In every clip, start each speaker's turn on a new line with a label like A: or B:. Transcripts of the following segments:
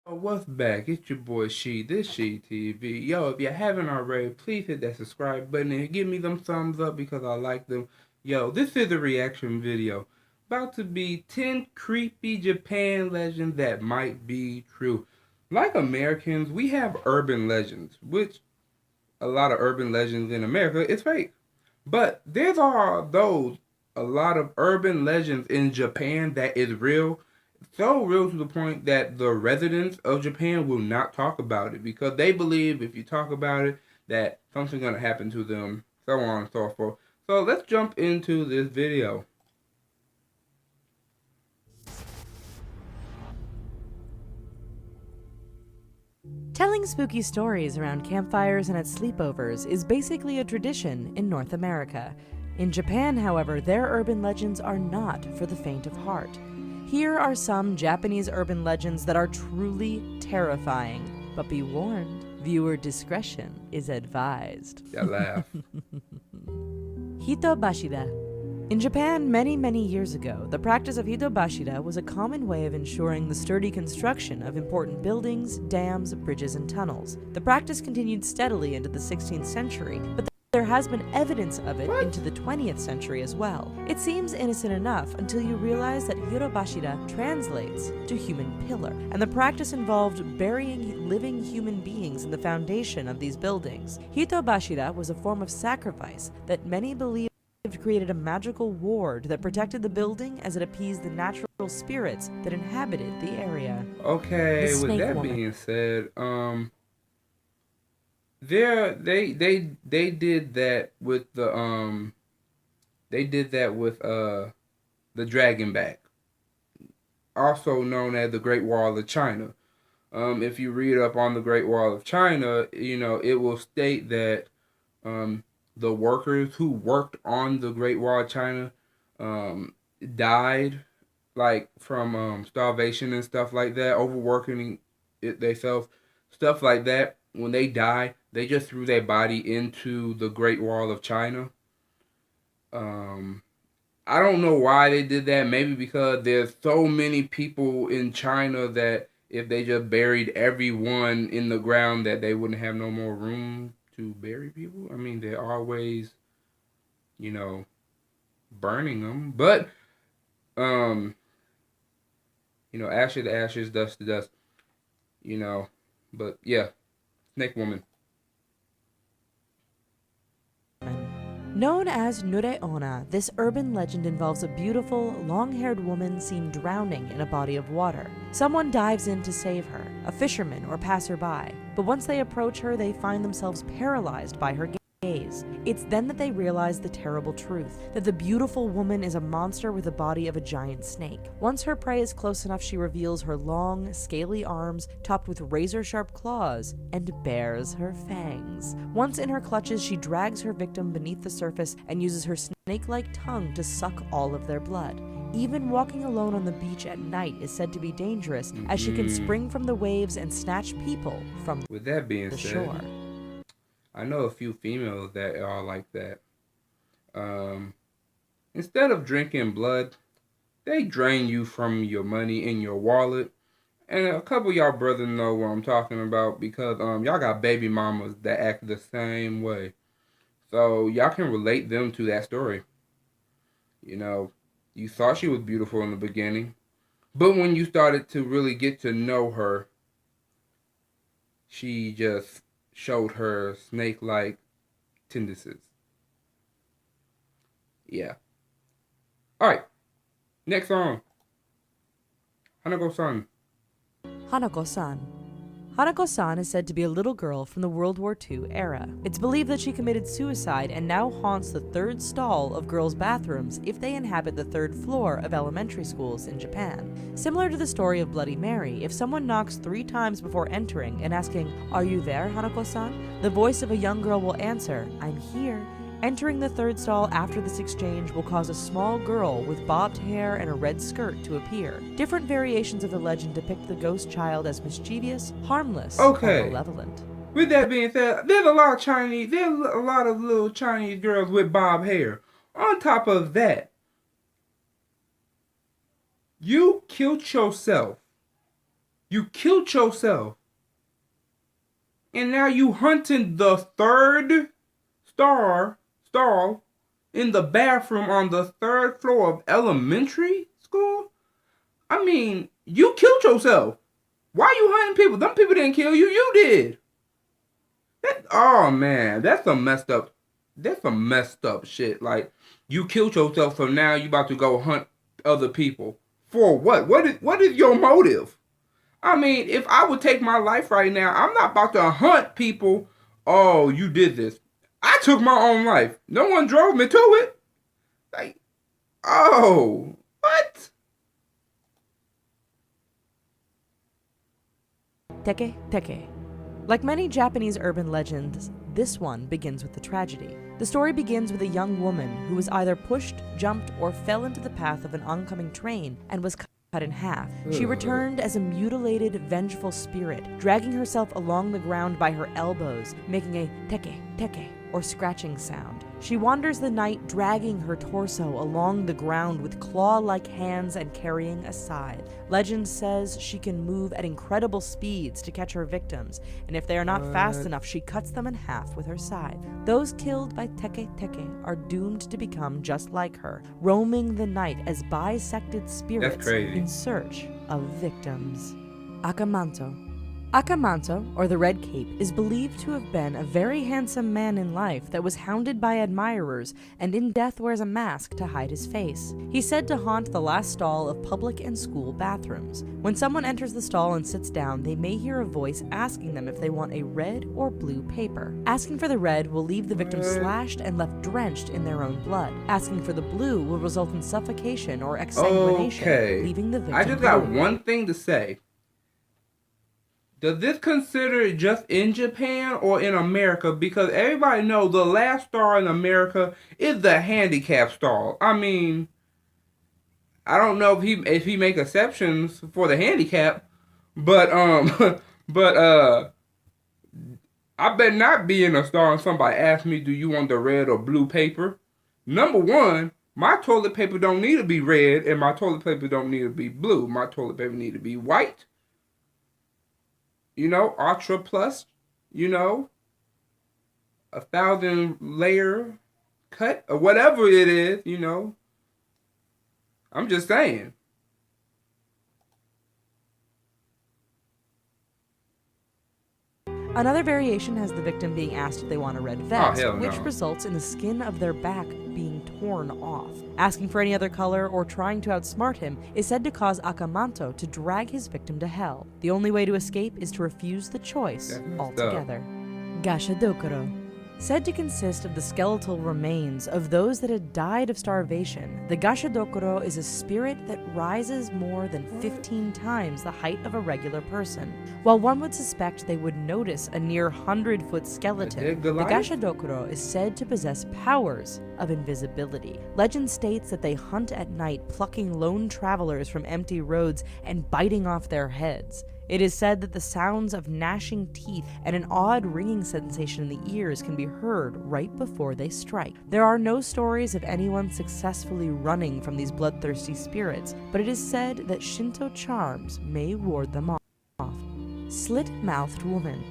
A: What's back? It's your boy She, this She TV. Yo, if you haven't already, please hit that subscribe button and give me them thumbs up because I like them. Yo, this is a reaction video. About to be 10 creepy Japan legends that might be true. Like Americans, we have urban legends, which a lot of urban legends in America is fake. But there are a lot of urban legends in Japan that is real, so real to the point that the residents of Japan will not talk about it because they believe if you talk about it that something's gonna happen to them, so on and so forth. So let's jump into this video.
B: Telling spooky stories around campfires and at sleepovers is basically a tradition in North America. In Japan, however, their urban legends are not for the faint of heart. Here are some Japanese urban legends that are truly terrifying. But be warned, viewer discretion is advised.
A: That laugh.
B: Hito Bashida. In Japan, many years ago, the practice of Hito Bashida was a common way of ensuring the sturdy construction of important buildings, dams, bridges, and tunnels. The practice continued steadily into the 16th century, but there has been evidence of it into the 20th century as well. It seems innocent enough until you realize that Hito Bashida translates to human pillar, and the practice involved burying living human beings in the foundation of these buildings. Hito Bashida was a form of sacrifice that many believed created a magical ward that protected the building as it appeased the natural spirits that inhabited the area.
A: Okay, with that being said, they did that with the dragon back, also known as the Great Wall of China. If you read up on the Great Wall of China, you know it will state that the workers who worked on the Great Wall of China died, like from starvation and stuff like that, overworking themselves, stuff like that. When they die, they just threw their body into the Great Wall of China. I don't know why they did that. Maybe because there's so many people in China that if they just buried everyone in the ground, that they wouldn't have no more room to bury people. I mean, they're always, you know, burning them. But, you know, ashes to ashes, dust to dust, you know. But, yeah, Snake Woman.
B: Known as Nure Onna, this urban legend involves a beautiful, long-haired woman seen drowning in a body of water. Someone dives in to save her, a fisherman or passerby, but once they approach her, they find themselves paralyzed by her gaze. It's then that they realize the terrible truth, that the beautiful woman is a monster with the body of a giant snake. Once her prey is close enough, she reveals her long, scaly arms topped with razor-sharp claws and bares her fangs. Once in her clutches, she drags her victim beneath the surface and uses her snake-like tongue to suck all of their blood. Even walking alone on the beach at night is said to be dangerous, as she can spring from the waves and snatch people from the shore.
A: I know a few females that are like that. Instead of drinking blood, they drain you from your money in your wallet. And a couple of y'all brothers know what I'm talking about because y'all got baby mamas that act the same way. So y'all can relate them to that story. You know, you thought she was beautiful in the beginning, but when you started to really get to know her, she just showed her snake-like tendencies. Yeah. Alright. Next song. Hanako Son.
B: Hanako Son. Hanako Son is said to be a little girl from the World War II era. It's believed that she committed suicide and now haunts the third stall of girls' bathrooms if they inhabit the third floor of elementary schools in Japan. Similar to the story of Bloody Mary, if someone knocks 3 times before entering and asking, "Are you there, Hanako-san?" the voice of a young girl will answer, "I'm here." Entering the third stall after this exchange will cause a small girl with bobbed hair and a red skirt to appear. Different variations of the legend depict the ghost child as mischievous, harmless, or malevolent.
A: With that being said, there's a lot of little Chinese girls with bob hair. On top of that, you killed yourself You killed yourself. And now you hunting the third stall in the bathroom on the third floor of elementary school? I mean, you killed yourself. Why you hunting people? Them people didn't kill you. You did. Oh man, that's some messed up. That's some messed up shit. Like you killed yourself, so now you about to go hunt other people for what? What is your motive? I mean, if I would take my life right now, I'm not about to hunt people. Oh, you did this. I took my own life. No one drove me to it. Like, oh, what?
B: Teke Teke. Like many Japanese urban legends, this one begins with a tragedy. The story begins with a young woman who was either pushed, jumped, or fell into the path of an oncoming train and was cut in half. She returned as a mutilated, vengeful spirit, dragging herself along the ground by her elbows, making a teke teke, or scratching sound. She wanders the night, dragging her torso along the ground with claw-like hands and carrying a scythe. Legend says she can move at incredible speeds to catch her victims, and if they are not fast enough, she cuts them in half with her scythe. Those killed by teke teke are doomed to become just like her, roaming the night as bisected spirits in search of victims. Akamanto. Akamanto, or the Red Cape, is believed to have been a very handsome man in life that was hounded by admirers and in death wears a mask to hide his face. He's said to haunt the last stall of public and school bathrooms. When someone enters the stall and sits down, they may hear a voice asking them if they want a red or blue paper. Asking for the red will leave the victim slashed and left drenched in their own blood. Asking for the blue will result in suffocation or exsanguination, leaving the victim
A: I just got one thing to say. Does this consider just in Japan or in America? Because everybody knows the last star in America is the handicap stall. I mean, I don't know if he make exceptions for the handicap, but but I better not be in a star and somebody asks me, do you want the red or blue paper? Number one, my toilet paper don't need to be red and my toilet paper don't need to be blue. My toilet paper need to be white. You know, Ultra Plus, you know, 1,000 layer cut or whatever it is, you know. I'm just saying.
B: Another variation has the victim being asked if they want a red vest, which results in the skin of their back being torn off. Asking for any other color or trying to outsmart him is said to cause Akamanto to drag his victim to hell. The only way to escape is to refuse the choice altogether. Gashadokuro. Said to consist of the skeletal remains of those that had died of starvation, the Gashadokuro is a spirit that rises more than 15 times the height of a regular person. While one would suspect they would notice a near 100-foot skeleton, the Gashadokuro is said to possess powers of invisibility. Legend states that they hunt at night, plucking lone travelers from empty roads and biting off their heads. It is said that the sounds of gnashing teeth and an odd ringing sensation in the ears can be heard right before they strike. There are no stories of anyone successfully running from these bloodthirsty spirits, but it is said that Shinto charms may ward them off. Slit-mouthed woman.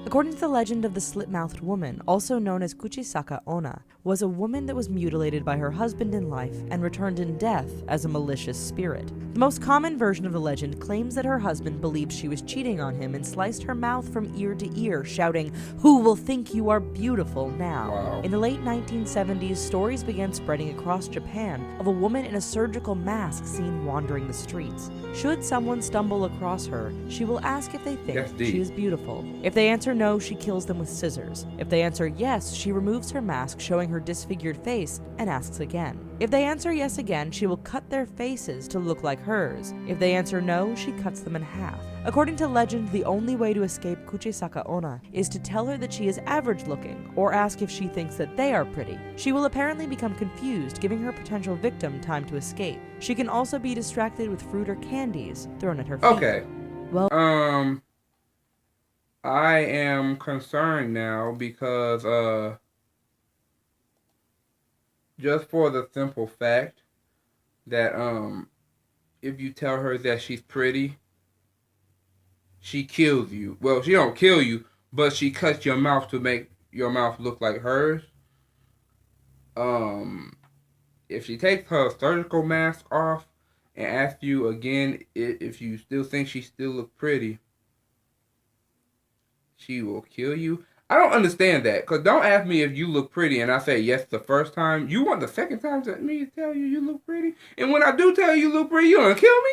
B: According to the legend of the slit-mouthed woman, also known as Kuchisaka Onna, was a woman that was mutilated by her husband in life and returned in death as a malicious spirit. The most common version of the legend claims that her husband believed she was cheating on him and sliced her mouth from ear to ear, shouting, "Who will think you are beautiful now?" Wow. In the late 1970s, stories began spreading across Japan of a woman in a surgical mask seen wandering the streets. Should someone stumble across her, she will ask if they think she is beautiful. If they answer no, she kills them with scissors. If they answer yes, she removes her mask, showing her disfigured face, and asks again. If they answer yes again, she will cut their faces to look like hers. If they answer no, she cuts them in half. According to legend, the only way to escape Kuchisaka Onna is to tell her that she is average looking, or ask if she thinks that they are pretty. She will apparently become confused, giving her potential victim time to escape. She can also be distracted with fruit or candies thrown at her feet.
A: Okay. Well, I am concerned now because, just for the simple fact that, if you tell her that she's pretty, she kills you. Well, she don't kill you, but she cuts your mouth to make your mouth look like hers. Um, if she takes her surgical mask off and asks you again if you still think she still look pretty, she will kill you. I don't understand that. Cause don't ask me if you look pretty and I say yes the first time. You want the second time to me to tell you you look pretty? And when I do tell you look pretty, you gonna kill me?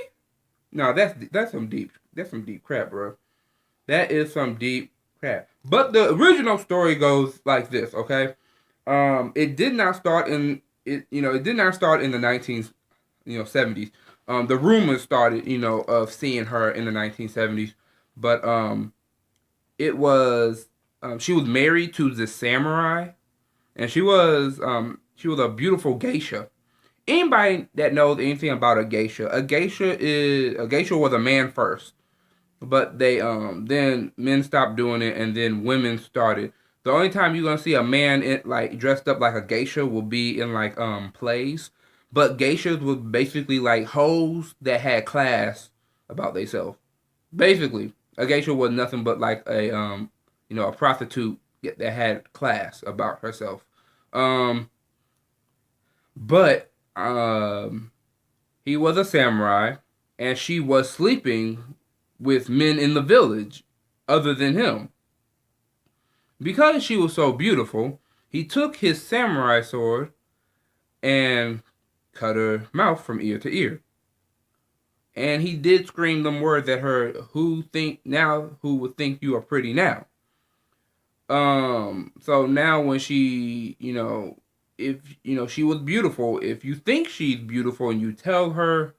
A: No, that's some deep crap, bro. That is some deep crap. But the original story goes like this, okay? It did not start in it did not start in the 70s. The rumors started, of seeing her in the 1970s, but she was married to the samurai, and she was a beautiful geisha. Anybody that knows anything about a geisha was a man first, but they then men stopped doing it, and then women started. The only time you're gonna see a man like dressed up like a geisha will be in like plays, but geishas was basically like hoes that had class about themselves. Basically, a geisha was nothing but like a prostitute that had class about herself. Um, but he was a samurai, and she was sleeping with men in the village other than him. Because she was so beautiful, he took his samurai sword and cut her mouth from ear to ear. And he did scream them words at her, who would think you are pretty now. So now when she, if she was beautiful, if you think she's beautiful and you tell her,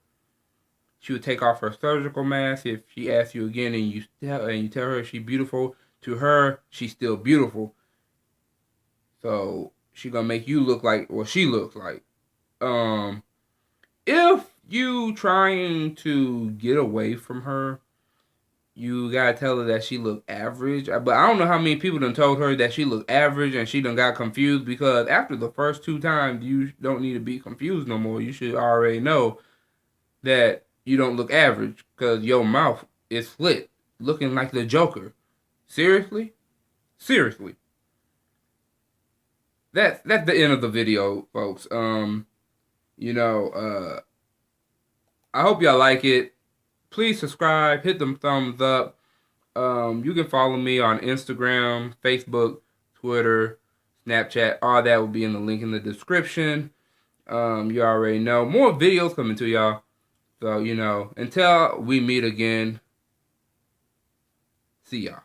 A: she would take off her surgical mask. If she asks you again and you tell her she's beautiful, to her she's still beautiful. So she gonna make you look like what she looks like. If you trying to get away from her, you gotta tell her that she look average. But I don't know how many people done told her that she look average and she done got confused, because after the first two times, you don't need to be confused no more. You should already know that you don't look average because your mouth is slit, looking like the Joker. Seriously? Seriously. That's the end of the video, folks. You know, I hope y'all like it. Please subscribe, hit them thumbs up. You can follow me on Instagram, Facebook, Twitter, Snapchat. All that will be in the link in the description. You already know. More videos coming to y'all. So, until we meet again, see y'all.